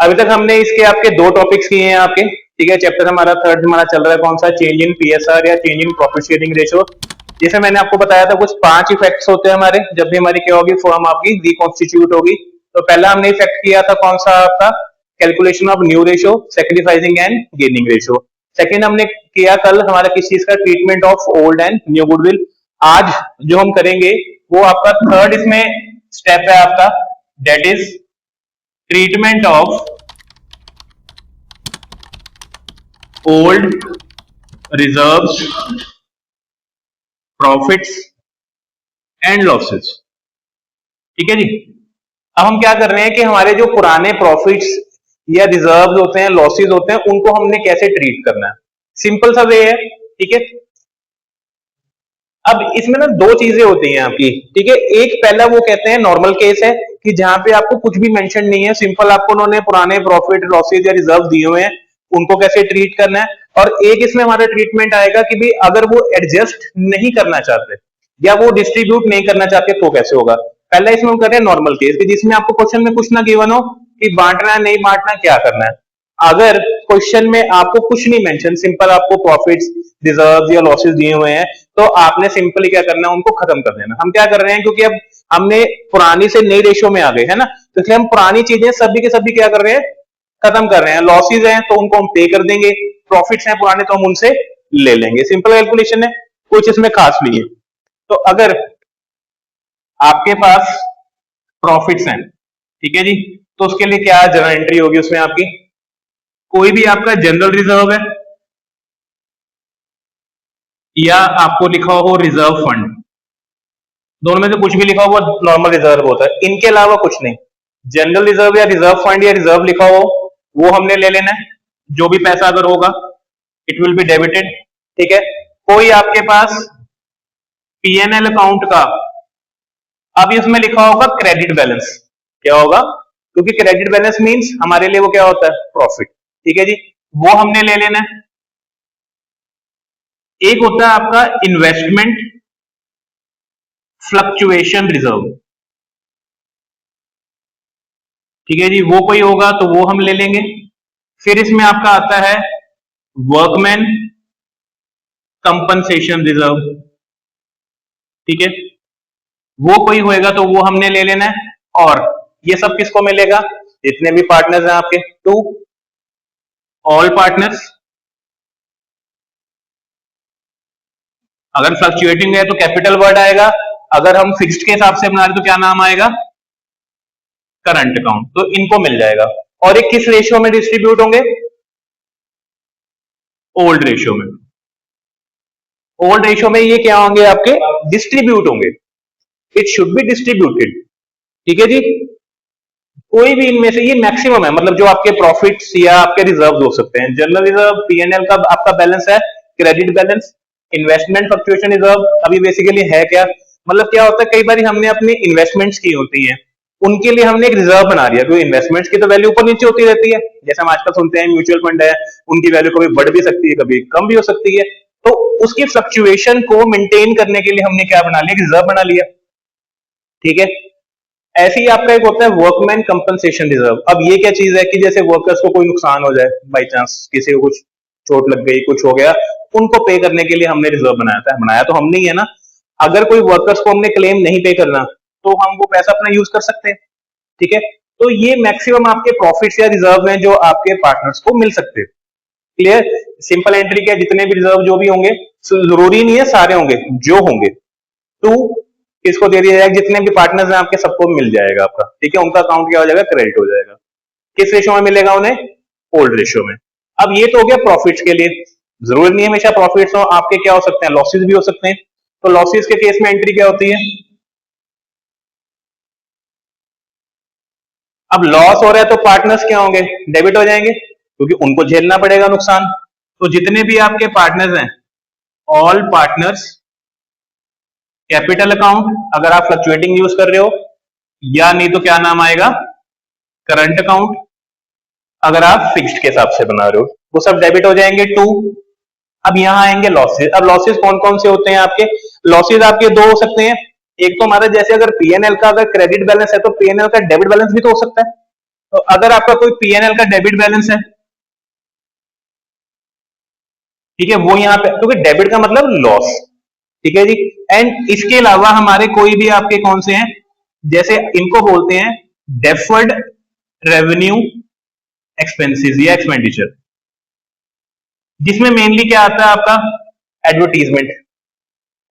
अभी तक हमने इसके आपके दो टॉपिक्स किए हैं आपके, ठीक है। चैप्टर हमारा थर्ड हमारा चल रहा है कौन सा, चेंज इन पीएसआर या change in profit sharing ratio. जैसे मैंने आपको बताया था कुछ 5 इफेक्ट्स होते हैं हमारे जब भी हमारी क्या होगी, फॉर्म आपकी रिकॉन्स्टिट्यूट होगी। तो पहला हमने इफेक्ट किया था कौन सा आपका, calculation of new ratio, sacrificing and gaining ratio. Second हमने किया कल हमारा किस चीज का, treatment of old and new goodwill. आज जो हम करेंगे वो आपका थर्ड इसमें स्टेप है आपका, that is treatment of old reserves, profits and losses. ठीक है जी। अब हम क्या कर रहे हैं कि हमारे जो पुराने प्रॉफिट्स या रिजर्व्स होते हैं, लॉसेस होते हैं, उनको हमने कैसे ट्रीट करना है। सिंपल सा वे है, ठीक है। अब इसमें ना दो चीजें होती हैं आपकी, ठीक है। एक पहला वो कहते हैं नॉर्मल केस है कि जहां पे आपको कुछ भी मेंशन नहीं है, सिंपल आपको उन्होंने पुराने प्रॉफिट लॉसेज या रिजर्व दिए हुए हैं, उनको कैसे ट्रीट करना है। और एक इसमें हमारा ट्रीटमेंट आएगा कि भाई अगर वो एडजस्ट नहीं करना चाहते या वो डिस्ट्रीब्यूट नहीं करना चाहते तो कैसे होगा। पहला इसमें हम कर रहे हैं नॉर्मल केस, जिसमें आपको क्वेश्चन में कुछ ना गिवन हो कि बांटना है नहीं बांटना क्या करना है। अगर क्वेश्चन में आपको कुछ नहीं मेंशन, सिंपल आपको प्रॉफिट्स रिजर्व या लॉसेस दिए हुए हैं, तो आपने सिंपली क्या करना है, उनको खत्म कर देना। हम क्या कर रहे हैं, क्योंकि अब हमने पुरानी से नई रेशियो में आ गए है ना, तो इसलिए हम पुरानी चीजें सभी के सभी क्या कर रहे हैं, खत्म कर रहे हैं। लॉसेज हैं तो उनको हम पे कर देंगे, प्रॉफिट्स हैं पुराने तो हम उनसे ले लेंगे। सिंपल कैलकुलेशन है, कुछ इसमें खास नहीं है। तो अगर आपके पास प्रॉफिट्स हैं, ठीक है जी, तो उसके लिए क्या जर्नल एंट्री होगी उसमें आपकी, कोई भी आपका जनरल रिजर्व है या आपको लिखा हो रिजर्व फंड, दोनों में से कुछ भी लिखा हुआ नॉर्मल रिजर्व होता है, इनके अलावा कुछ नहीं। जनरल रिजर्व या रिजर्व फंड या रिजर्व लिखा हो वो हमने ले लेना है। जो भी पैसा अगर होगा इट विल बी डेबिटेड, ठीक है। कोई आपके पास पीएनएल अकाउंट का, अब इसमें लिखा होगा क्रेडिट बैलेंस, क्या होगा, क्योंकि क्रेडिट बैलेंस मींस हमारे लिए वो क्या होता है, प्रॉफिट, ठीक है जी, वो हमने ले लेना है। एक होता है आपका इन्वेस्टमेंट फ्लक्चुएशन रिजर्व, ठीक है जी, वो कोई होगा तो वो हम ले लेंगे। फिर इसमें आपका आता है वर्कमैन कंपनसेशन रिजर्व, ठीक है, वो कोई होएगा तो वो हमने ले लेना है। और ये सब किसको मिलेगा, जितने भी पार्टनर्स हैं आपके, टू ऑल पार्टनर्स। अगर फ्लक्चुएटिंग है तो कैपिटल वर्ड आएगा, अगर हम फिक्स्ड के हिसाब से बना रहे तो क्या नाम आएगा, करंट अकाउंट। तो इनको मिल जाएगा। और ये किस रेशियो में डिस्ट्रीब्यूट होंगे, ओल्ड रेशियो में। ओल्ड रेशियो में ये क्या होंगे आपके, डिस्ट्रीब्यूट होंगे, इट शुड बी डिस्ट्रीब्यूटेड, ठीक है जी। कोई भी इनमें से, ये मैक्सिमम है, मतलब जो आपके प्रॉफिट्स या आपके रिजर्व हो सकते हैं। जनरल रिजर्व पीएनएल का आपका बैलेंस है, credit balance, investment fluctuation reserve अभी बेसिकली है क्या, मतलब क्या होता है, कई बार हमने अपनी इन्वेस्टमेंट्स की होती हैं, उनके लिए हमने एक रिजर्व बना लिया, क्योंकि इन्वेस्टमेंट्स की तो वैल्यू ऊपर नीचे होती रहती है। जैसे हम आजकल सुनते हैं म्यूचुअल फंड है, उनकी वैल्यू कभी बढ़ भी सकती है कभी कम भी हो सकती है, तो उसकी फ्लक्चुएशन को मेंटेन करने के लिए हमने क्या बना लिया, रिजर्व बना लिया, ठीक है। ऐसे ही आपका एक होता है वर्कमैन कंपनसेशन रिजर्व। अब ये क्या चीज है कि जैसे वर्कर्स को कोई नुकसान हो जाए, बाई चांस किसी को कुछ चोट लग गई, कुछ हो गया, उनको पे करने के लिए हमने रिजर्व बनाया था। बनाया तो हमने ही है ना, अगर कोई वर्कर्स को हमने क्लेम नहीं पे करना तो हम वो पैसा अपना यूज कर सकते हैं, ठीक है। तो ये मैक्सिमम आपके प्रॉफिट्स या रिजर्व हैं जो आपके पार्टनर्स को मिल सकते हैं। क्लियर, सिंपल एंट्री क्या, जितने भी रिजर्व जो भी होंगे, जरूरी नहीं है सारे होंगे, जो होंगे टू किसको दे दिया जाएगा, जितने भी पार्टनर्स हैं आपके सबको मिल जाएगा आपका, ठीक है। उनका अकाउंट क्या हो जाएगा, क्रेडिट हो जाएगा। किस रेशियो में मिलेगा उन्हें, ओल्ड रेशियो में। अब ये तो हो गया प्रॉफिट्स के लिए, जरूरी नहीं हमेशा प्रॉफिट्स हो, आपके क्या हो सकते हैं, लॉसेस भी हो सकते हैं। तो लॉसेस के केस में एंट्री क्या होती है, अब लॉस हो रहा है तो पार्टनर्स क्या होंगे, डेबिट हो जाएंगे, क्योंकि उनको झेलना पड़ेगा नुकसान। तो जितने भी आपके पार्टनर्स हैं, ऑल पार्टनर्स कैपिटल अकाउंट, अगर आप फ्लक्चुएटिंग यूज कर रहे हो, या नहीं तो क्या नाम आएगा, करंट अकाउंट, अगर आप फिक्स्ड के हिसाब से बना रहे हो, वो सब डेबिट हो जाएंगे टू। अब यहां आएंगे लॉसेस। अब लॉसेस कौन कौन से होते हैं आपके, लॉसेस आपके दो हो सकते हैं। एक तो हमारा जैसे अगर पीएनएल का अगर क्रेडिट बैलेंस है तो पीएनएल का डेबिट बैलेंस भी तो हो सकता है, तो अगर आपका कोई पीएनएल का डेबिट बैलेंस है, ठीक है, वो यहाँ पे, क्योंकि डेबिट का मतलब लॉस, ठीक है जी। एंड इसके अलावा हमारे कोई भी आपके कौन से हैं, जैसे इनको बोलते हैं डेफर्ड रेवेन्यू एक्सपेंसेस या एक्सपेंडिचर, जिसमें मेनली क्या आता है आपका एडवर्टीजमेंट,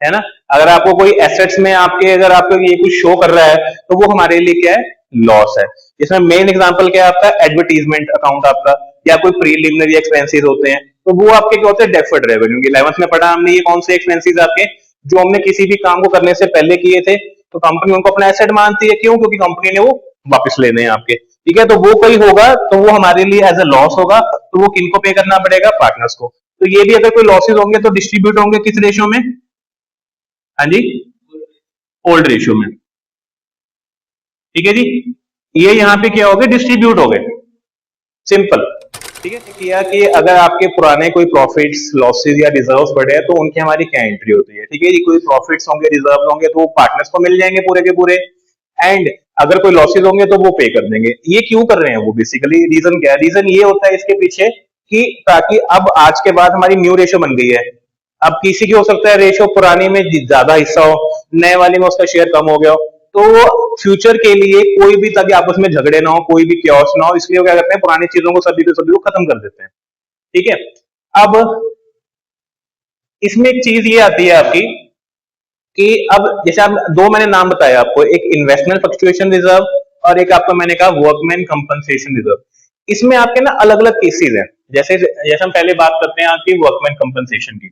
है ना। अगर आपको कोई एसेट्स में आपके, अगर आपको ये कुछ शो कर रहा है तो वो हमारे लिए क्या है, लॉस है। इसमें मेन एग्जांपल क्या है आपका, एडवर्टीजमेंट अकाउंट आपका, या कोई प्रीलिमिनरी एक्सपेंसेस होते हैं, तो वो आपके क्या होते हैं, डेफर्ड रेवेन्यू। 11th में पढ़ा हमने, ये कौन से एक्सपेंसेस आपके जो हमने किसी भी काम को करने से पहले किए थे, तो कंपनी उनको अपना एसेट मानती है, क्यों, क्योंकि कंपनी ने वो वापस लेने हैं आपके, ठीक है। तो वो कोई होगा तो वो हमारे लिए एज अ लॉस होगा, तो वो किनको पे करना पड़ेगा, पार्टनर्स को। तो ये भी अगर कोई लॉसेज होंगे तो डिस्ट्रीब्यूट होंगे किस रेशियो में, हाँ जी, ओल्ड रेशियो में, ठीक है जी। ये यहाँ पे क्या हो गए, डिस्ट्रीब्यूट हो गए, सिंपल, ठीक है। किया कि अगर आपके पुराने कोई प्रॉफिट्स, लॉसेज या रिजर्व्स बढ़े हैं तो उनकी हमारी क्या एंट्री होती है, ठीक है जी। कोई प्रॉफिट्स होंगे, रिजर्व होंगे तो वो पार्टनर्स को मिल जाएंगे पूरे के पूरे, एंड अगर कोई लॉसेज होंगे तो वो पे कर देंगे। ये क्यों कर रहे हैं वो, बेसिकली रीजन क्या है, रीजन ये होता है इसके पीछे कि ताकि अब आज के बाद हमारी न्यू रेशियो बन गई है। अब किसी की हो सकता है रेशियो पुरानी में ज्यादा हिस्सा हो, नए वाले में उसका शेयर कम हो गया हो, तो फ्यूचर के लिए कोई भी, ताकि आपस में झगड़े ना हो, कोई भी क्योस ना हो, इसलिए वो क्या करते हैं, पुरानी चीजों को सभी को खत्म कर देते हैं, ठीक है। अब इसमें एक चीज ये आती है आपकी कि अब जैसे आप दो मैंने नाम बताया आपको, एक इन्वेस्टमेंट फ्लक्चुएशन रिजर्व और एक आपका मैंने कहा वर्कमैन कंपनसेशन रिजर्व। इसमें आपके ना अलग अलग केसेस हैं। जैसे जैसे हम पहले बात करते हैं आपकी वर्कमैन कंपनसेशन की,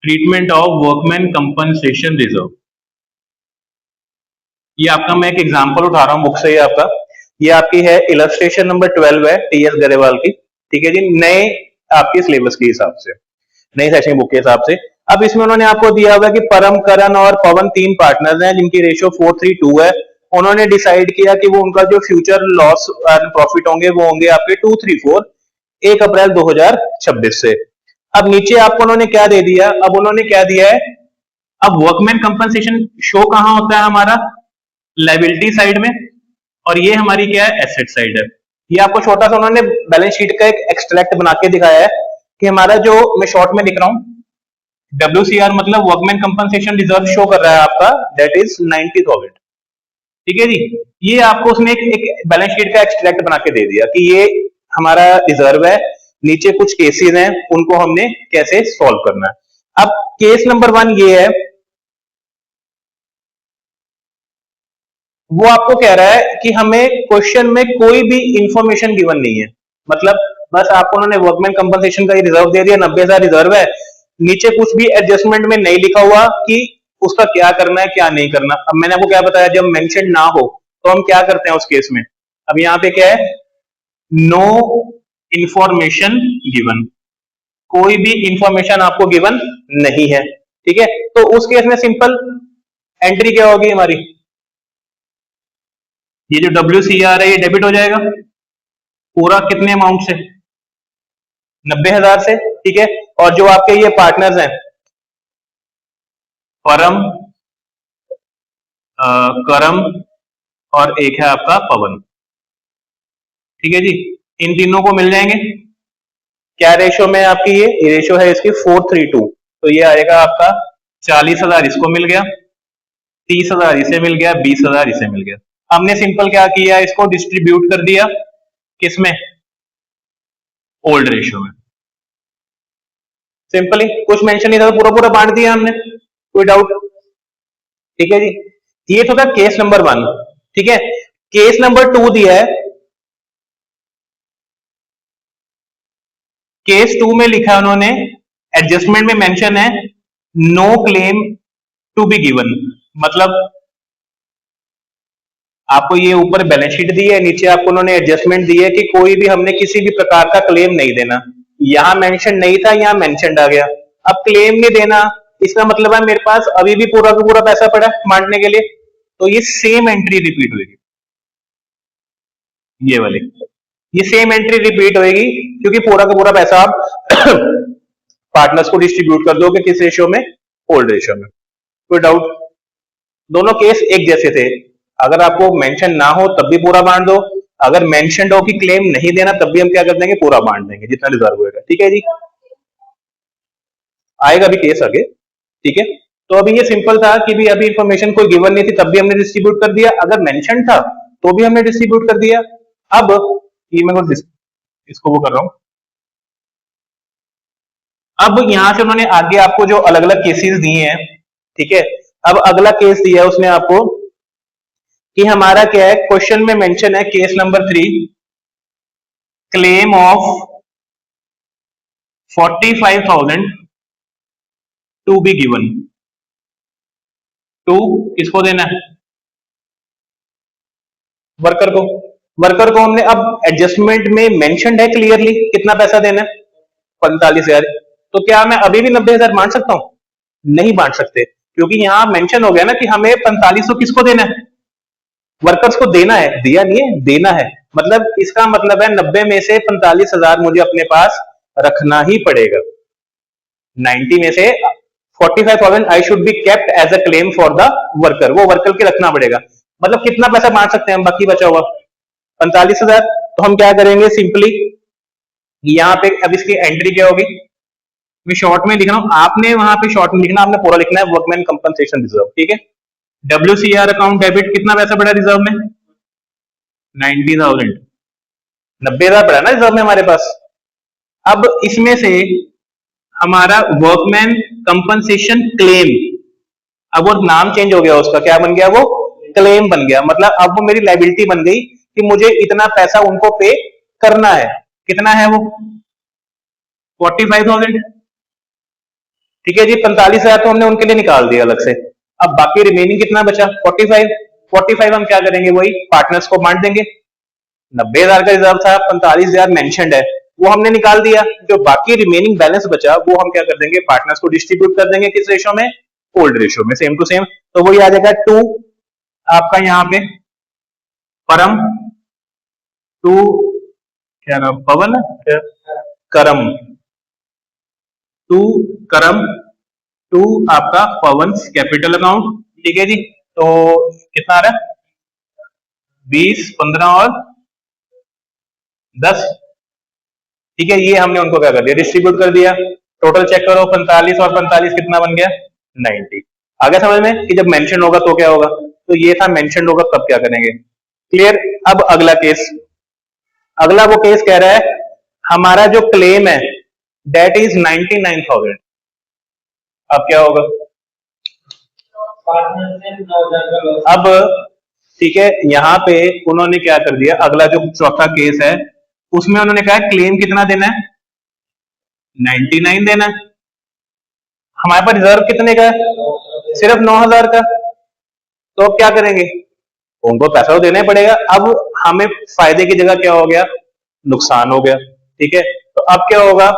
treatment of workman compensation reserve. ये आपका मैं एक एग्जांपल उठा रहा हूं बुक से, ये आपका, ये आपकी है इलस्ट्रेशन नंबर 12 है टीएस गरेवाल की, ठीक है जी, नए आपके सिलेबस के हिसाब से, नई सेशन बुक के हिसाब से। अब इसमें उन्होंने आपको दिया हुआ है कि परम, करण और पवन तीन पार्टनर्स हैं जिनकी रेशियो 4:3 है। उन्होंने डिसाइड किया कि वो उनका जो फ्यूचर लॉस एंड प्रॉफिट होंगे वो होंगे आपके 234 1 अप्रैल 2026 से। अब नीचे आपको उन्होंने क्या दे दिया, अब उन्होंने क्या दिया है, अब वर्कमैन कंपनसेशन शो कहां होता है हमारा, लायबिलिटी साइड में, और ये हमारी क्या है, एसेट साइड है। ये आपको छोटा सा उन्होंने बैलेंस शीट का एक एक्सट्रैक्ट बना के दिखाया है कि हमारा जो, मैं शॉर्ट में लिख रहा हूं, WCR मतलब वर्कमैन कंपनसेशन रिजर्व शो कर रहा है आपका, दैट इज 90,000, ठीक है जी। ये आपको उसने एक बैलेंस शीट का एक्सट्रैक्ट बना के दे दिया कि ये हमारा रिजर्व है, नीचे कुछ केसेस हैं, उनको हमने कैसे सॉल्व करना है। अब केस नंबर 1 ये है, वो आपको कह रहा है कि हमें क्वेश्चन में कोई भी इंफॉर्मेशन गिवन नहीं है, मतलब बस आपको उन्होंने वर्कमैन कंपनसेशन का रिजर्व दे दिया, 90,000 रिजर्व है, नीचे कुछ भी एडजस्टमेंट में नहीं लिखा हुआ कि उसका क्या करना है क्या नहीं करना। अब मैंने आपको क्या बताया, जब मेंशन ना हो तो हम क्या करते हैं उस केस में। अब यहाँ पे क्या है, नो इंफॉर्मेशन गिवन, कोई भी इंफॉर्मेशन आपको गिवन नहीं है, ठीक है। तो उस केस में सिंपल एंट्री क्या होगी हमारी, ये जो WCR है ये डेबिट हो जाएगा पूरा, कितने अमाउंट से, 90,000 से, ठीक है। और जो आपके ये पार्टनर्स हैं, परम, करम और एक है आपका पवन, ठीक है जी, इन तीनों को मिल जाएंगे। क्या रेशो में आपकी, ये रेशो है इसकी 4:3, तो ये आएगा आपका 40,000 इसको मिल गया, 30,000 इसे मिल गया, 20,000 इसे मिल गया। हमने सिंपल क्या किया, इसको डिस्ट्रीब्यूट कर दिया किसमें, ओल्ड रेशियो में, सिंपली कुछ मेंशन नहीं था तो पूरा पूरा बांट दिया हमने, कोई डाउट, ठीक है जी। ये तो था केस नंबर 1, ठीक है। केस नंबर 2 दिया है, केस 2 में लिखा है उन्होंने, एडजस्टमेंट में मेंशन है no claim to be given, मतलब आपको ये ऊपर बैलेंस शीट दी है, नीचे आपको उन्होंने एडजस्टमेंट दी है कि कोई भी हमने किसी भी प्रकार का क्लेम नहीं देना। यहां मेंशन नहीं था, यहां मेंशन आ गया। अब क्लेम नहीं देना, इसका मतलब है मेरे पास अभी भी पूरा का पूरा पैसा पड़ा बांटने के लिए, तो ये सेम एंट्री रिपीट होगी, ये वाली, ये सेम एंट्री रिपीट होगी, क्योंकि पूरा का पूरा पैसा आप पार्टनर्स को डिस्ट्रीब्यूट कर दोगे किस रेशियो में, ओल्ड रेशियो में। कोई डाउट, दोनों केस एक जैसे थे। अगर आपको मेंशन ना हो तब भी पूरा बांट दो, अगर मेंशन हो कि क्लेम नहीं देना तब भी हम क्या कर देंगे, पूरा बांट देंगे जितना रिजर्व होगा। ठीक है जी, आएगा भी केस आगे। ठीक है, तो अभी ये सिंपल था कि भी अभी इंफॉर्मेशन कोई गिवन नहीं थी तब भी हमने डिस्ट्रीब्यूट कर दिया, अगर मेंशन था तो भी हमने डिस्ट्रीब्यूट कर दिया। अब ये मैं इसको वो कर रहा हूं। अब यहां से उन्होंने आगे आपको जो अलग अलग केसेस दिए हैं, ठीक है, अब अगला केस दिया है उसने आपको कि हमारा क्या है, क्वेश्चन में मेंशन है case number 3, claim of 45,000 to be given to, किसको देना है, वर्कर को। वर्कर को हमने अब एडजस्टमेंट में मेंशनड है क्लियरली कितना पैसा देना है, 45,000। तो क्या मैं अभी भी 90,000 बांट सकता हूं? नहीं बांट सकते, क्योंकि यहां मेंशन हो गया ना कि हमें 4500 किसको देना है, वर्कर्स को देना है, दिया नहीं है, देना है। मतलब इसका मतलब है 90 में से 45,000 मुझे अपने पास रखना ही पड़ेगा। 90 में से 45,000 I should be kept as a claim for the worker, वो वर्कर के रखना पड़ेगा। मतलब कितना पैसा बांट सकते हैं हम, बाकी बचा हुआ 45,000। तो हम क्या करेंगे, सिंपली यहाँ पे अब इसकी एंट्री क्या होगी, मैं शॉर्ट में लिख रहा हूं, आपने वहां पे शॉर्ट में लिखना, आपने पूरा लिखना है, वर्कमैन कंपनसेशन रिजर्व। ठीक है, WCR अकाउंट डेबिट कितना पैसा पड़ा रिजर्व में, 90,000, 90,000 पड़ा ना रिजर्व में हमारे पास। अब इसमें से हमारा वर्कमैन कंपनसेशन क्लेम, अब वो नाम चेंज हो गया उसका, क्या बन गया, वो क्लेम बन गया। मतलब अब वो मेरी लाइबिलिटी बन गई कि मुझे इतना पैसा उनको पे करना है। कितना है वो, 45,000। ठीक है जी, 45,000 तो हमने उनके लिए निकाल दिया अलग से। अब बाकी रिमेनिंग कितना बचा, 45। 45 हम क्या करेंगे, वही पार्टनर्स को बांट देंगे। 90,000 का रिजर्व था, 45,000 मेंशनड है, वो हमने निकाल दिया। जो बाकी रिमेनिंग बैलेंस बचा वो हम क्या कर देंगे, पार्टनर्स को डिस्ट्रीब्यूट कर देंगे, किस रेशो में, ओल्ड रेशो में, सेम टू सेम। तो वही आ जाएगा 2 आपका यहाँ पे परम, 2 क्या नाम, पवन है, करम, 2 करम, 2 आपका पवन कैपिटल अकाउंट। ठीक है जी, तो कितना आ रहा है, 20, 15 और 10। ठीक है, ये हमने उनको क्या कर दिया, डिस्ट्रीब्यूट कर दिया। टोटल चेक करो, 45 और 45 कितना बन गया, 90। आगे समझ में कि जब मेंशन होगा तो क्या होगा, तो ये था मेंशन होगा तब क्या करेंगे, क्लियर। अब अगला केस, अगला वो केस कह रहा है हमारा जो क्लेम है दैट इज 99,000। अब क्या होगा, अब ठीक है, यहां पे उन्होंने क्या कर दिया, अगला जो चौथा केस है उसमें उन्होंने कहा क्लेम कितना देना है, 99 देना है। हमारे पास रिजर्व कितने का है, सिर्फ 9,000 का। तो अब क्या करेंगे, उनको पैसा तो देना ही पड़ेगा। अब हमें फायदे की जगह क्या हो गया, नुकसान हो गया। ठीक है, तो अब क्या होगा,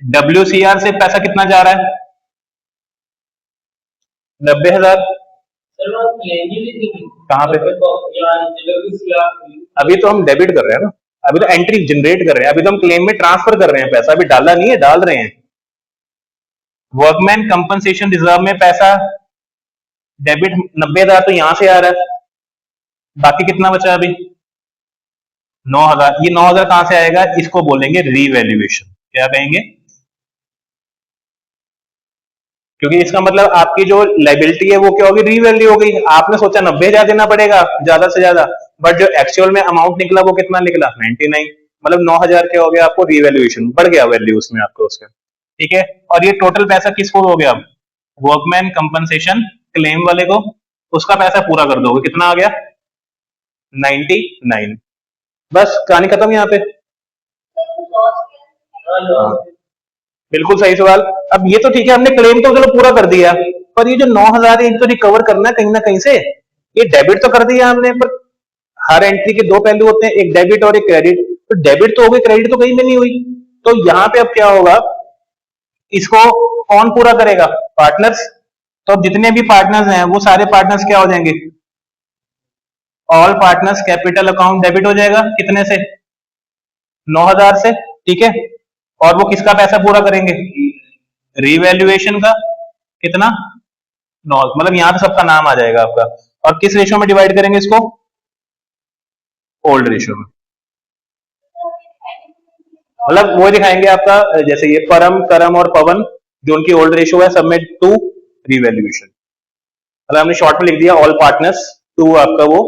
WCR से पैसा कितना जा रहा है, 90,000। कहां पे, अभी तो हम डेबिट कर रहे हैं ना, अभी तो एंट्री जनरेट कर रहे हैं, अभी तो हम क्लेम में ट्रांसफर कर रहे हैं पैसा, अभी डाला नहीं है, डाल रहे हैं। वर्कमैन कंपनसेशन रिजर्व में पैसा डेबिट 90,000 तो यहां से आ रहा है, बाकी कितना बचा अभी 9,000। ये 9,000 कहां से आएगा, इसको बोलेंगे रीवैल्यूएशन। क्या कहेंगे, क्योंकि इसका मतलब आपकी जो लाइबिलिटी है वो क्या होगी, रीवैल्यू हो गई। आपने सोचा 90,000 देना पड़ेगा ज्यादा से ज्यादा, बट जो एक्चुअल में अमाउंट निकला वो कितना निकला, 99। मतलब 9,000 क्या हो गया, आपको रीवैल्यूएशन बढ़ गया वैल्यू उसमें आपको उसका। ठीक है, और ये टोटल पैसा किसको हो गया, वर्कमैन कंपनसेशन क्लेम वाले को, उसका पैसा पूरा कर दोगे, कितना आ गया 99। बस कहानी खत्म यहाँ पे। हाँ, बिल्कुल सही सवाल। अब ये तो ठीक है, हमने क्लेम तो चलो पूरा कर दिया, पर ये जो 9,000 है तो रिकवर करना है कहीं ना कहीं से। ये डेबिट तो कर दिया हमने, पर हर एंट्री के दो पहलू होते हैं, एक डेबिट और एक क्रेडिट। तो डेबिट तो हो गई, क्रेडिट तो कहीं में नहीं हुई। तो यहाँ पे अब क्या होगा, इसको कौन पूरा करेगा, पार्टनर्स। तो अब जितने भी पार्टनर्स हैं वो सारे पार्टनर्स क्या हो जाएंगे, all partners capital account debit हो जाएगा, कितने से, 9,000 से। ठीक है, और वो किसका पैसा पूरा करेंगे, रीवैल्यूएशन का। कितना, नॉस, मतलब यहां पे सबका नाम आ जाएगा आपका। और किस रेशियो में डिवाइड करेंगे इसको, ओल्ड रेशियो में, मतलब वो दिखाएंगे आपका, जैसे ये परम, करम और पवन, जो उनकी ओल्ड रेशियो है, सबमिट टू रिवैल्यूएशन। मतलब हमने शॉर्ट में लिख दिया ऑल पार्टनर्स टू, आपका वो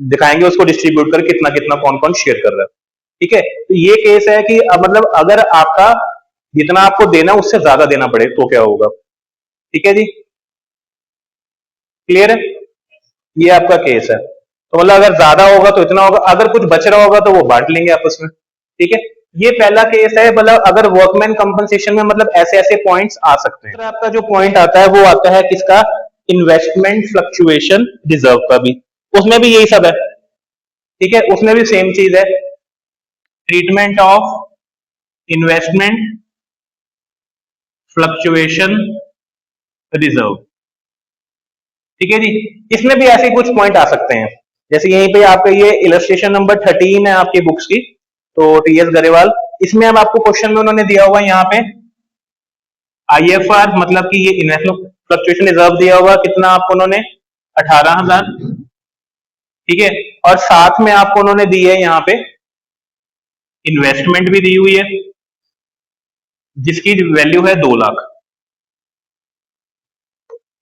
दिखाएंगे उसको डिस्ट्रीब्यूट कर कितना कितना कौन कौन शेयर कर रहा है। ठीक है, तो ये केस है कि अब मतलब अगर आपका जितना आपको देना उससे ज्यादा देना पड़े तो क्या होगा। ठीक है जी, क्लियर है, ये आपका केस है। तो मतलब अगर ज्यादा होगा तो इतना होगा, अगर कुछ बच रहा होगा तो वो बांट लेंगे आपस में। ठीक है, ये पहला केस है। मतलब अगर वर्कमैन कंपनसेशन में मतलब ऐसे ऐसे पॉइंट्स आ सकते हैं। आपका जो पॉइंट आता है वो आता है किसका, इन्वेस्टमेंट फ्लक्चुएशन रिजर्व का भी, उसमें भी यही सब है। ठीक है, उसमें भी सेम चीज है, treatment of investment fluctuation reserve. ठीक है जी, इसमें भी ऐसे कुछ पॉइंट आ सकते हैं। जैसे यहीं पे आपका ये इलस्ट्रेशन नंबर 13 है आपकी बुक्स की, तो टीएस गरेवाल, इसमें अब आपको क्वेश्चन में उन्होंने दिया हुआ यहाँ पे आईएफआर, मतलब कि ये इन्वेस्टमेंट फ्लक्चुएशन रिजर्व दिया हुआ कितना आपको उन्होंने, 18,000। ठीक है, और साथ में आपको उन्होंने दी है यहाँ पे इन्वेस्टमेंट भी दी हुई है जिसकी वैल्यू है 2 लाख।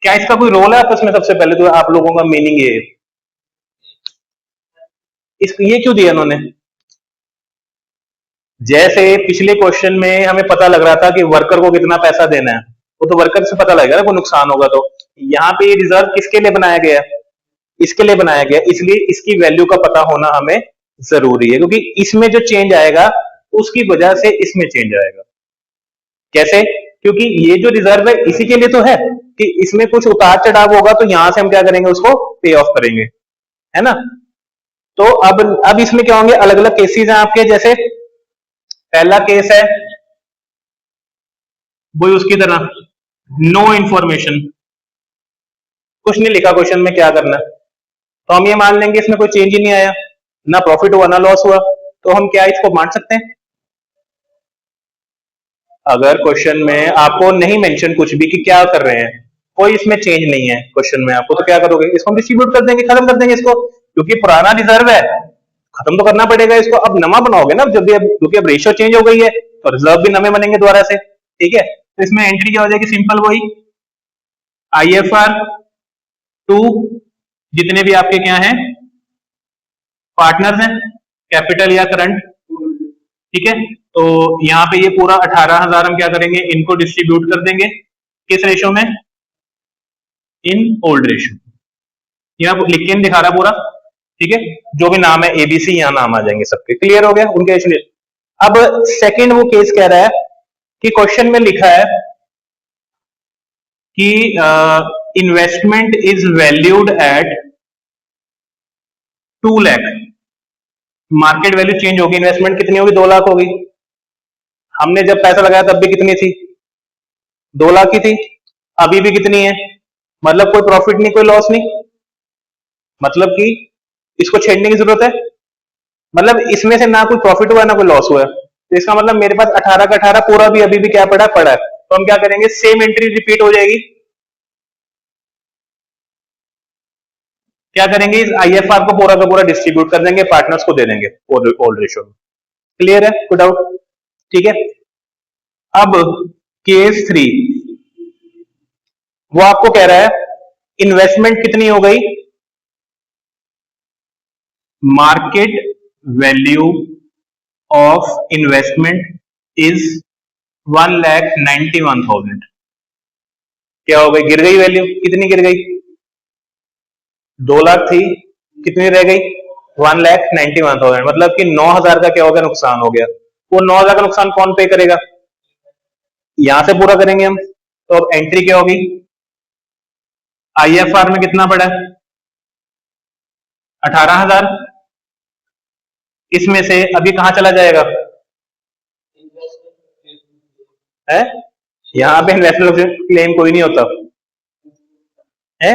क्या इसका कोई रोल है आपस में, सबसे पहले तो आप लोगों का मीनिंग ये है, ये क्यों दिया उन्होंने। जैसे पिछले क्वेश्चन में हमें पता लग रहा था कि वर्कर को कितना पैसा देना है, वो तो वर्कर से पता लगेगा ना, कोई नुकसान होगा तो। यहाँ पे ये रिजर्व किसके लिए बनाया गया है, इसके लिए बनाया गया, इसलिए इसकी वैल्यू का पता होना हमें जरूरी है, क्योंकि इसमें जो चेंज आएगा उसकी वजह से इसमें चेंज आएगा। कैसे, क्योंकि ये जो रिजर्व है इसी के लिए तो है कि इसमें कुछ उतार चढ़ाव होगा तो यहां से हम क्या करेंगे, उसको पे ऑफ करेंगे, है ना। तो अब इसमें क्या होंगे, अलग अलग केसेस हैं आपके। जैसे पहला केस है वही उसकी तरह, नो इंफॉर्मेशन, कुछ नहीं लिखा क्वेश्चन में, क्या करना है, तो हम ये मान लेंगे इसमें कोई चेंज ही नहीं आया, ना प्रॉफिट हुआ ना लॉस हुआ, तो हम क्या इसको बांट सकते हैं। अगर क्वेश्चन में आपको नहीं मेंशन कुछ भी कि क्या कर रहे हैं, कोई इसमें चेंज नहीं है क्वेश्चन में आपको, तो क्या करोगे, इसको हम डिस्ट्रीब्यूट कर देंगे, खत्म कर देंगे इसको, क्योंकि पुराना रिजर्व है, खत्म तो करना पड़ेगा इसको। अब नवा बनाओगे ना, जब भी क्योंकि अब रेशियो चेंज हो गई है तो रिजर्व भी नवे बनेंगे दोबारा से। ठीक है, तो इसमें एंट्री क्या हो जाएगी, सिंपल वही आईएफआर 2, जितने भी आपके क्या हैं पार्टनर्स हैं, कैपिटल या करंट। ठीक है, तो यहाँ पे ये पूरा 18,000 हम क्या करेंगे, इनको डिस्ट्रीब्यूट कर देंगे किस रेशियो में, इन ओल्ड रेशियो। यहाँ लिख के दिखा रहा पूरा। ठीक है, जो भी नाम है एबीसी, यहाँ नाम आ जाएंगे सबके, क्लियर हो गया उनके इसलिए। अब सेकंड वो केस कह रहा है कि क्वेश्चन में लिखा है कि investment is valued at 2 lakh, market value change होगी, इन्वेस्टमेंट कितनी होगी, 2 लाख होगी। हमने जब पैसा लगाया तब भी कितनी थी, 2 लाख की थी, अभी भी कितनी है, मतलब कोई प्रॉफिट नहीं कोई लॉस नहीं, मतलब कि इसको छेड़ने की जरूरत है, मतलब इसमें से ना कोई प्रॉफिट हुआ ना कोई लॉस हुआ है, तो इसका मतलब मेरे पास 18 का 18 पूरा भी अभी भी क्या पड़ा है, तो हम क्या करेंगे, सेम एंट्री रिपीट हो जाएगी। क्या करेंगे, इस आईएफआर को पूरा का पूरा डिस्ट्रीब्यूट कर देंगे, पार्टनर्स को दे देंगे ओल्ड रेशियो में। क्लियर है, कोई डाउट। ठीक है, अब केस 3, वो आपको कह रहा है इन्वेस्टमेंट कितनी हो गई, market value of investment is 1,91,000। क्या हो गई, गिर गई वैल्यू, कितनी गिर गई, 2 लाख थी, कितनी रह गई, 1,91,000, मतलब कि 9,000 का क्या हो गया, नुकसान हो गया। वो 9,000 का नुकसान कौन पे करेगा, यहां से पूरा करेंगे हम। तो अब एंट्री क्या होगी, आईएफआर में कितना पड़ा है, 18,000, इसमें से अभी कहां चला जाएगा, है, यहां पे इन्वेस्टमेंट क्लेम कोई नहीं होता है।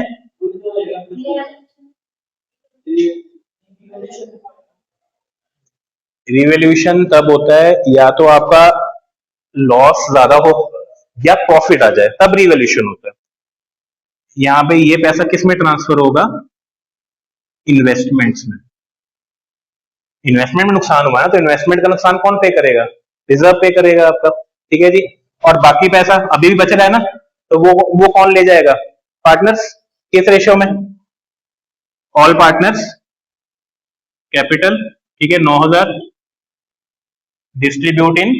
रिवैल्यूएशन तब होता है या तो आपका लॉस ज्यादा हो या प्रॉफिट आ जाए, तब रिवैल्यूएशन होता है। यहां पे ये पैसा किस में ट्रांसफर होगा, इन्वेस्टमेंट्स में। इन्वेस्टमेंट में नुकसान हुआ ना, तो इन्वेस्टमेंट का नुकसान कौन पे करेगा, रिजर्व पे करेगा आपका, ठीक है जी। और बाकी पैसा अभी भी बच रहा है ना, तो वो कौन ले जाएगा, पार्टनर्स। किस रेशियो में, ऑल पार्टनर्स कैपिटल, ठीक है, 9,000 distribute in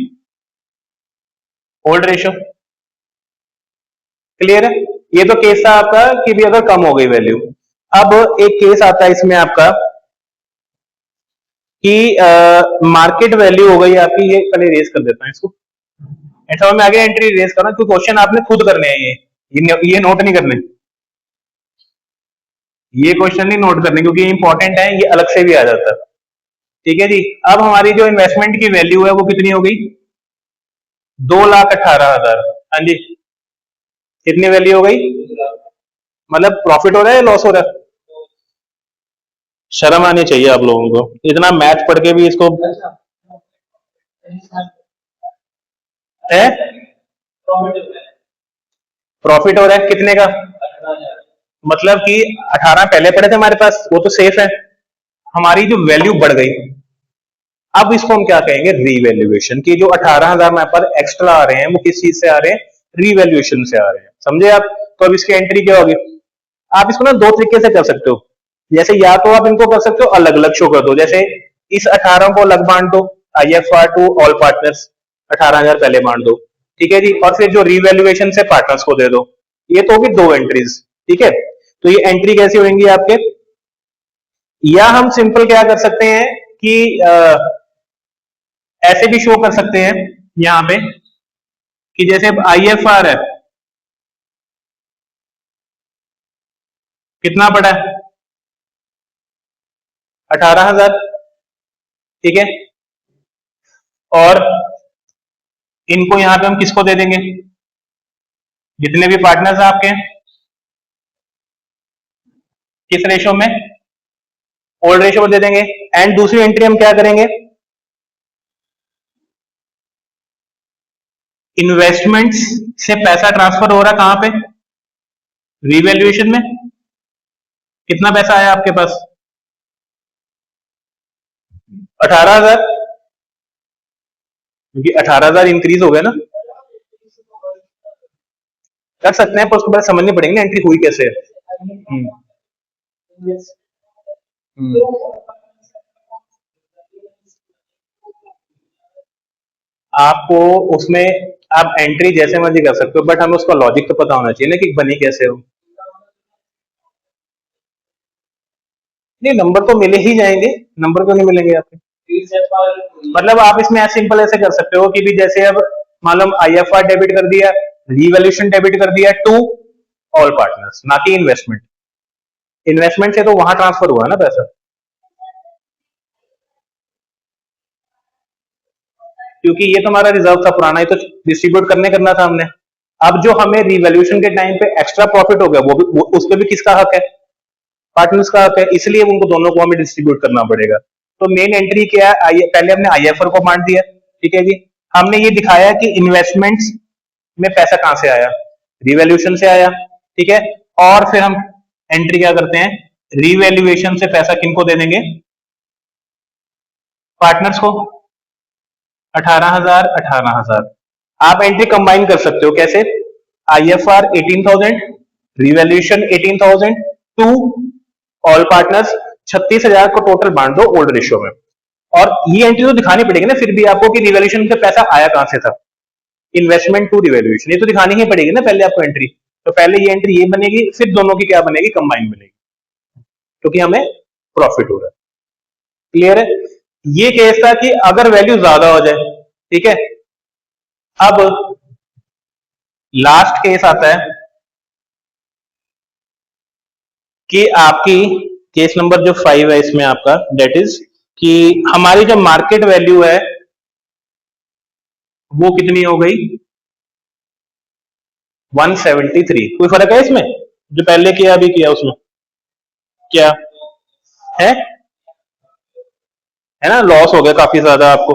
old ratio. Clear है, ये तो केस था आपका कि भी अगर कम हो गई वैल्यू। अब एक केस आता है इसमें आपका कि मार्केट वैल्यू हो गई आपकी, ये कल इरेज कर देता हूं इसको, ऐसा मैं आगे एंट्री इरेज करना, क्योंकि क्वेश्चन आपने खुद करने हैं, ये नोट नहीं करने, ये क्वेश्चन नहीं नोट करने, क्योंकि ये इंपॉर्टेंट है, ये अलग से भी आ जाता है, ठीक है जी। अब हमारी जो इन्वेस्टमेंट की वैल्यू है वो कितनी हो गई, 2,18,000। हाँ जी, कितनी वैल्यू हो गई, मतलब प्रॉफिट हो रहा है या लॉस हो रहा है, शर्म आनी चाहिए आप लोगों को, इतना मैथ पढ़ के भी इसको है, प्रॉफिट हो रहा है कितने का, मतलब कि 18 पहले पड़े थे हमारे पास, वो तो सेफ है, हमारी जो वैल्यू बढ़ गई, अब इसको हम क्या कहेंगे, रीवैल्यूएशन की। जो 18,000 हमारे पास एक्स्ट्रा आ रहे हैं वो किस चीज से आ रहे हैं, रीवैल्यूएशन से आ रहे हैं, समझे आप। तो अब इसकी एंट्री क्या होगी, आप इसको ना दो तरीके से कर सकते हो, जैसे या तो आप इनको कर सकते हो अलग अलग शो कर दो, जैसे इस 18 को अलग बांट दो, IFR टू ऑल पार्टनर्स 18,000 पहले बांट दो, ठीक है जी, और फिर जो रीवैल्यूएशन से पार्टनर्स को दे दो, ये तो होगी दो एंट्रीज, ठीक है। तो ये एंट्री कैसी होंगी आपके, या हम सिंपल क्या कर सकते हैं कि ऐसे भी शो कर सकते हैं यहां पे, कि जैसे अब IFR है कितना पड़ा है, 18,000, ठीक है, और इनको यहां पे हम किसको दे देंगे, जितने भी पार्टनर्स आपके, किस रेशो में, ओल्ड रेशो में दे देंगे। एंड दूसरी एंट्री हम क्या करेंगे, इन्वेस्टमेंट्स से पैसा ट्रांसफर हो रहा कहां पे, रीवैल्यूएशन में, कितना पैसा आया आपके पास, 18,000, क्योंकि 18,000 इंक्रीज हो गया ना, कर सकते हैं, पर उसको पहले समझनी पड़ेगी ना एंट्री हुई कैसे है। हम्म। आपको उसमें आप एंट्री जैसे मर्जी कर सकते हो, बट हमें उसका लॉजिक तो पता होना चाहिए ना कि बनी कैसे हो। नहीं, नंबर तो मिले ही जाएंगे, नंबर क्यों नहीं मिलेंगे आपके, मतलब आप इसमें सिंपल ऐसे कर सकते हो कि भी जैसे अब मान लो IFR डेबिट कर दिया, रिवैल्यूएशन डेबिट कर दिया टू ऑल पार्टनर्स, ना कि इन्वेस्टमेंट, इन्वेस्टमेंट से तो वहां ट्रांसफर हुआ है ना पैसा, क्योंकि ये तो हमारा रिजर्व था पुराना, ये तो डिस्ट्रीब्यूट करना था हमने। अब जो हमें रिवैल्यूएशन के टाइम पे एक्स्ट्रा प्रॉफिट हो गया, उस पर भी किसका हक है, पार्टनर्स का हक है, इसलिए उनको दोनों को हमें डिस्ट्रीब्यूट करना पड़ेगा। तो मेन एंट्री क्या है, पहले हमने IFR को बांट दिया, ठीक है जी, हमने ये दिखाया कि इन्वेस्टमेंट्स में पैसा कहां से आया, रिवैल्यूएशन से आया, ठीक है। और फिर हम एंट्री क्या करते हैं, रिवैल्यूएशन से पैसा किनको दे देंगे, पार्टनर्स को, 18,000 18,000। आप एंट्री कंबाइन कर सकते हो कैसे, IFR 18,000, revaluation 18,000 to all partners 36,000 को टोटल बांट दो ओल्ड रेशियो में। और ये एंट्री तो दिखानी पड़ेगी ना फिर भी आपको कि रिवैल्यूएशन से पैसा आया कहां से था, इन्वेस्टमेंट टू रिवैल्यूएशन, ये तो दिखानी ही पड़ेगी ना पहले आपको एंट्री। तो पहले ये एंट्री ये बनेगी, फिर दोनों की क्या बनेगी, कंबाइन बनेगी, क्योंकि हमें प्रॉफिट हो रहा है। क्लियर है, ये केस था कि अगर वैल्यू ज्यादा हो जाए, ठीक है। अब लास्ट केस आता है कि आपकी केस नंबर जो 5 है इसमें आपका, डेट इज कि हमारी जो मार्केट वैल्यू है वो कितनी हो गई, 173। कोई फर्क है इसमें, जो पहले किया अभी किया उसमें, क्या है ना, लॉस हो गया काफी ज्यादा आपको।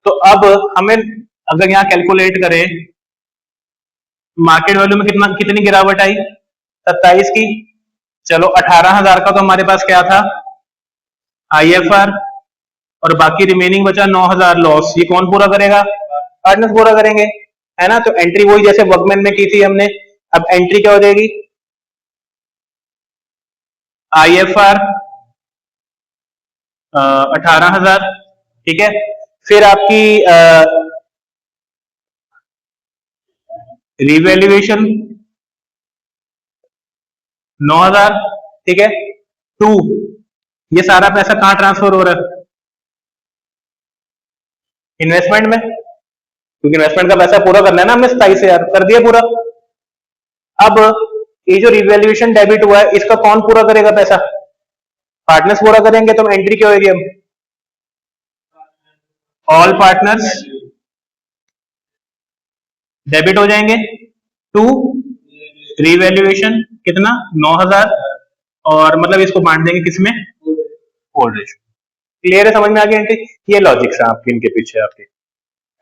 तो अब हमें अगर यहां कैलकुलेट करें मार्केट वैल्यू में कितनी गिरावट आई, 27 की। चलो 18,000 का तो हमारे पास क्या था, IFR, और बाकी रिमेनिंग बचा 9,000 लॉस। ये कौन पूरा करेगा, पार्टनर्स पूरा करेंगे, है ना। तो एंट्री वही जैसे वर्कमैन में की थी हमने। अब एंट्री क्या हो जाएगी, IFR 18,000, ठीक है। फिर आपकी रिवैल्यूएशन 9,000, ठीक है। टू, ये सारा पैसा कहां ट्रांसफर हो रहा है, इन्वेस्टमेंट में, क्योंकि इन्वेस्टमेंट का पैसा पूरा करना है ना हमने, 27,000 कर दिया पूरा। अब ये जो रिवैल्यूएशन डेबिट हुआ है, इसका कौन पूरा करेगा पैसा, पार्टनर्स पूरा करेंगे। तो एंट्री क्या होगी, अब ऑल पार्टनर्स डेबिट हो जाएंगे टू रिवैल्यूएशन, कितना 9,000, और मतलब इसको बांट देंगे किसमें, होल्ड रेशियो। क्लियर है, समझ में आ गया एंट्री। ये लॉजिक्स है आपके इनके पीछे। आपके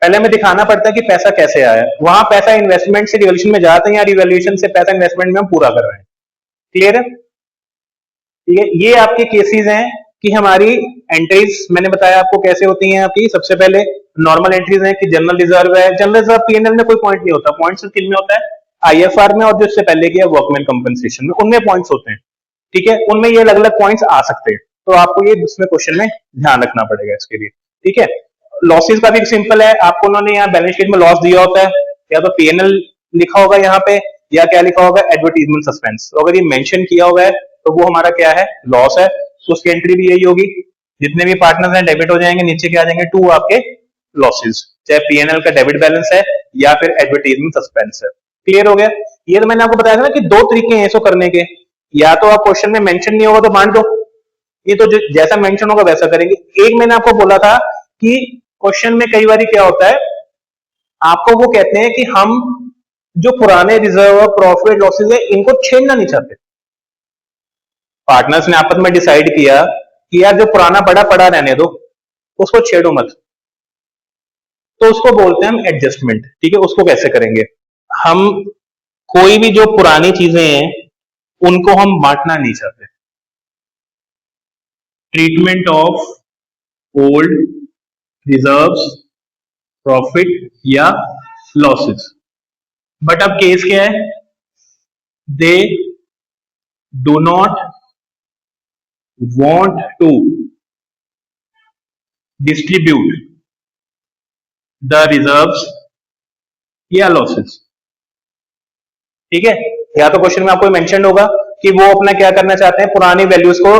पहले हमें दिखाना पड़ता है कि पैसा कैसे आया, वहां पैसा इन्वेस्टमेंट से रिवैल्यूएशन में जाते हैं, या रिवैल्यूएशन से पैसा इन्वेस्टमेंट में हम पूरा कर रहे हैं। क्लियर है, ठीक है। ये आपके केसेस हैं कि हमारी एंट्रीज मैंने बताया आपको कैसे होती हैं आपकी। सबसे पहले नॉर्मल एंट्रीज हैं कि जनरल रिजर्व है, जनरल रिजर्व पीएनएल में कोई पॉइंट नहीं होता, पॉइंट सिर्फ किन में होता है, IFR में, और जो इससे पहले किया वर्कमैन कंपनसेशन में, उनमें पॉइंट्स होते हैं, ठीक है। उनमें ये अलग अलग पॉइंट्स आ सकते हैं, तो आपको ये दूसरे क्वेश्चन में ध्यान रखना पड़ेगा इसके लिए, ठीक है। लॉसेस का भी सिंपल है, आपको उन्होंने यहाँ बैलेंस शीट में लॉस दिया होता है, या तो पीएनएल लिखा होगा यहाँ पे, या क्या लिखा होगा, एडवर्टीजमेंट सस्पेंस। तो अगर ये मेंशन किया हुआ है तो वो हमारा क्या है, लॉस है। तो उसकी एंट्री भी यही होगी, जितने भी पार्टनर्स हैं डेबिट हो जाएंगे, नीचे क्या आ जाएंगे, टू आपके लॉसेस, चाहे पीएनएल का डेबिट बैलेंस है या फिर एडवर्टीजमेंट सस्पेंस है। क्लियर हो गया। ये तो मैंने आपको बताया था ना कि दो तरीके हैं इसको करने के, या तो आप क्वेश्चन में मेंशन नहीं होगा तो बांट दो, ये तो जैसा मेंशन होगा वैसा करेंगे। एक मैंने आपको बोला था कि क्वेश्चन में कई बार क्या होता है, आपको वो कहते हैं कि हम जो पुराने रिजर्व प्रॉफिट लॉसेस है इनको छेड़ना नहीं चाहते। पार्टनर्स ने आपस में डिसाइड किया कि यार जो पुराना पड़ा पड़ा रहने दो, उसको छेड़ो मत, तो उसको बोलते हैं हम एडजस्टमेंट, ठीक है। उसको कैसे करेंगे, हम कोई भी जो पुरानी चीजें हैं उनको हम बांटना नहीं चाहते, treatment of old reserves profit या लॉसेस। बट अब केस क्या है, they do not want to distribute the reserves या losses, ठीक है। या तो क्वेश्चन में आपको मेंशन होगा कि वो अपना क्या करना चाहते हैं, पुरानी वैल्यूज को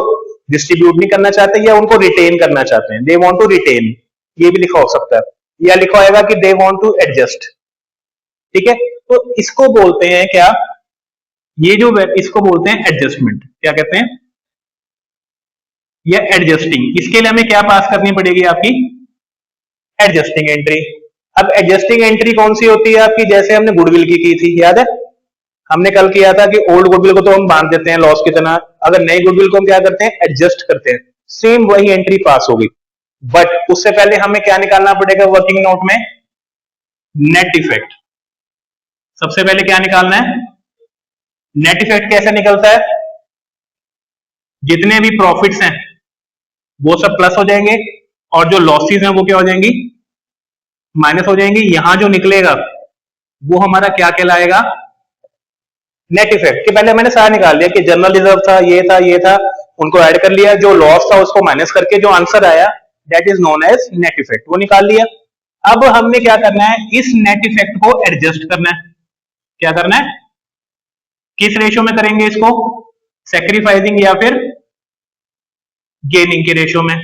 डिस्ट्रीब्यूट नहीं करना चाहते या उनको रिटेन करना चाहते हैं, दे वांट टू रिटेन, ये भी लिखा हो सकता है, या लिखा होगा कि दे वांट टू एडजस्ट, ठीक है। तो इसको बोलते हैं क्या, ये जो इसको बोलते हैं एडजस्टमेंट, क्या कहते हैं, या एडजस्टिंग। इसके लिए हमें क्या पास करनी पड़ेगी आपकी, एडजस्टिंग एंट्री। अब एडजस्टिंग एंट्री कौन सी होती है आपकी, जैसे हमने गुडविल की थी, याद है, हमने कल किया था कि ओल्ड गुडविल को तो हम बांध देते हैं लॉस की तरह, अगर नई गुडविल को हम क्या करते हैं, एडजस्ट करते हैं, सेम वही एंट्री पास होगी। बट उससे पहले हमें क्या निकालना पड़ेगा वर्किंग नोट में, नेट इफेक्ट। सबसे पहले क्या निकालना है, नेट इफेक्ट कैसे निकलता है, जितने भी प्रॉफिट्स हैं वो सब प्लस हो जाएंगे, और जो लॉसेस हैं वो क्या हो जाएंगी, माइनस हो जाएंगी। यहां जो निकलेगा वो हमारा क्या कहलाएगा, नेट इफेक्ट। के पहले मैंने सारा निकाल लिया कि जनरल रिजर्व था, ये था, उनको ऐड कर लिया, जो लॉस था उसको माइनस करके जो आंसर आया that is known as net effect, वो निकाल लिया। अब हमने क्या करना है, इस नेट इफेक्ट को एडजस्ट करना है। क्या करना है, किस रेशियो में करेंगे इसको, सेक्रीफाइसिंग या फिर गेनिंग के रेशियो में,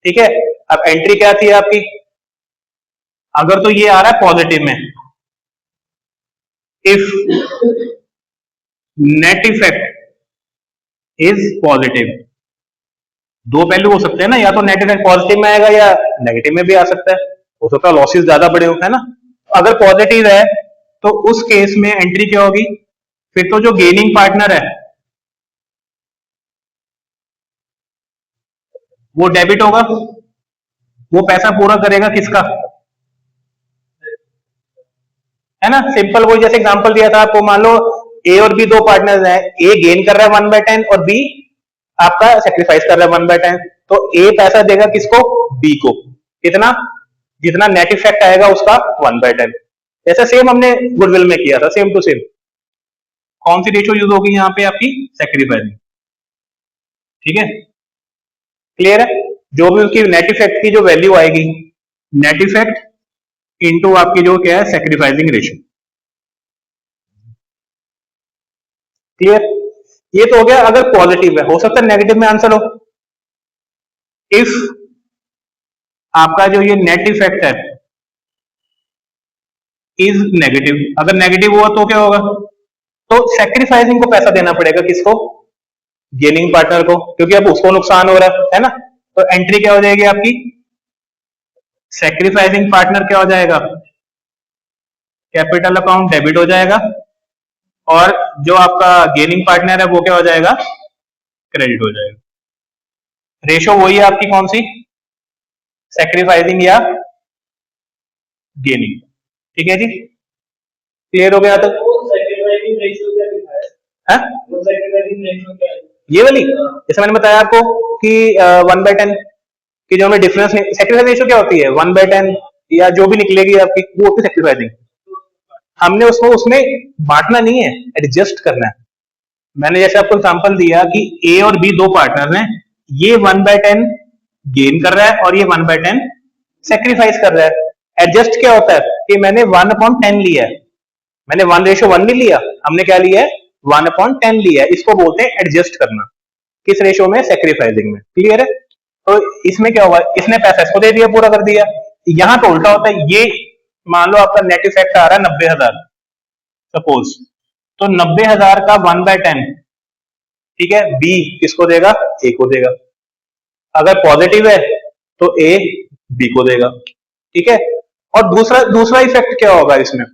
ठीक है। अब एंट्री क्या थी आपकी, अगर तो ये आ रहा है पॉजिटिव में, if net effect is positive, दो पहलू हो सकते हैं ना, या तो नेट इफेक्ट पॉजिटिव में आएगा या नेगेटिव में भी आ सकता है, हो सकता है लॉसेस ज्यादा बड़े हो, है ना। अगर पॉजिटिव है तो उस केस में एंट्री क्या होगी, फिर तो जो गेनिंग पार्टनर है वो डेबिट होगा, वो पैसा पूरा करेगा किसका, है ना, सिंपल वही जैसे एग्जांपल दिया था आपको, मान लो ए और बी दो पार्टनर्स हैं, ए गेन कर रहा है 1/10 और बी आपका सेक्रीफाइस कर रहा है 1/10, तो ए पैसा देगा किसको, बी को, कितना, जितना नेट इफेक्ट आएगा उसका 1/10। ऐसा सेम हमने गुडविल में किया था, सेम टू सेम। कौन सी रेशियो यूज होगी यहाँ पे, आपकी सेक्रीफाइसिंग। ठीक है, क्लियर है। जो भी उसकी नेट इफेक्ट की जो वैल्यू आएगी, नेट इफेक्ट इनटू आपकी जो क्या है सेक्रीफाइसिंग रेशियो। क्लियर, ये तो हो गया अगर पॉजिटिव है। हो सकता है नेगेटिव में आंसर हो। इफ आपका जो ये नेट इफेक्ट है इज नेगेटिव, अगर नेगेटिव हुआ तो क्या होगा, तो सेक्रीफाइसिंग को पैसा देना पड़ेगा, किसको, गेनिंग पार्टनर को, क्योंकि अब उसको नुकसान हो रहा है ना। तो एंट्री क्या हो जाएगी आपकी, सेक्रीफाइसिंग पार्टनर क्या हो जाएगा, कैपिटल अकाउंट डेबिट हो जाएगा, और जो आपका गेनिंग पार्टनर है वो क्या हो जाएगा, क्रेडिट हो जाएगा। रेशो वही है आपकी कौन सी, सेक्रीफाइसिंग या गेनिंग। ठीक है जी, क्लियर हो गया। तो ये वाली जैसे मैंने बताया आपको कि 1/10 की जो हमें डिफरेंस, सेक्रीफाइस रेशियो क्या होती है, 1/10 या जो भी निकलेगी आपकी वो होती है सेक्रीफाइसिंग। हमने उसको उसमें बांटना नहीं है, एडजस्ट करना है। मैंने जैसे आपको एग्जांपल दिया कि ए और बी दो पार्टनर हैं, ये 1/10 गेन कर रहा है और ये 1/10 सेक्रीफाइस कर रहा है। एडजस्ट क्या होता है कि मैंने 1/10 लिया है, मैंने 1:1 नहीं लिया, हमने क्या लिया है, 1/10 लिया है। इसको बोलते हैं एडजस्ट करना, किस रेशो में, सेक्रीफाइसिंग में। क्लियर है। तो इसमें क्या हुआ, इसने पैसा इसको दे दिया, पूरा कर दिया। यहां तो उल्टा होता है, ये मान लो आपका नेट इफेक्ट आ रहा है 90,000 सपोज, तो 90,000 का 1/10, ठीक है, बी किसको देगा, ए को देगा। अगर पॉजिटिव है तो ए बी को देगा। ठीक है, और दूसरा दूसरा इफेक्ट क्या होगा इसमें,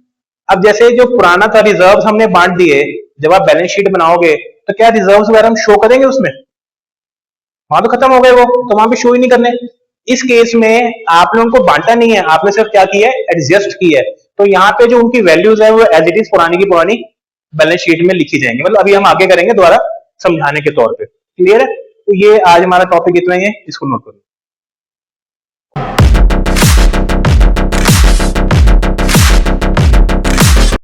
अब जैसे जो पुराना था रिजर्व्स हमने बांट दिए, जब आप बैलेंस शीट बनाओगे तो क्या रिजर्व्स वगैरह हम शो करेंगे उसमें, वहां तो खत्म हो गए वो, तो वहां पे शो ही नहीं करने। इस केस में आप लोगों को बांटा नहीं है, आपने सिर्फ क्या किया है, एडजस्ट किया है। तो यहाँ पे जो उनकी वैल्यूज है वो एज इट इज पुरानी की पुरानी बैलेंस शीट में लिखी जाएंगी। मतलब अभी हम आगे करेंगे दोबारा समझाने के तौर पे। क्लियर है। तो ये आज हमारा टॉपिक इतना ही है, इसको नोट करो।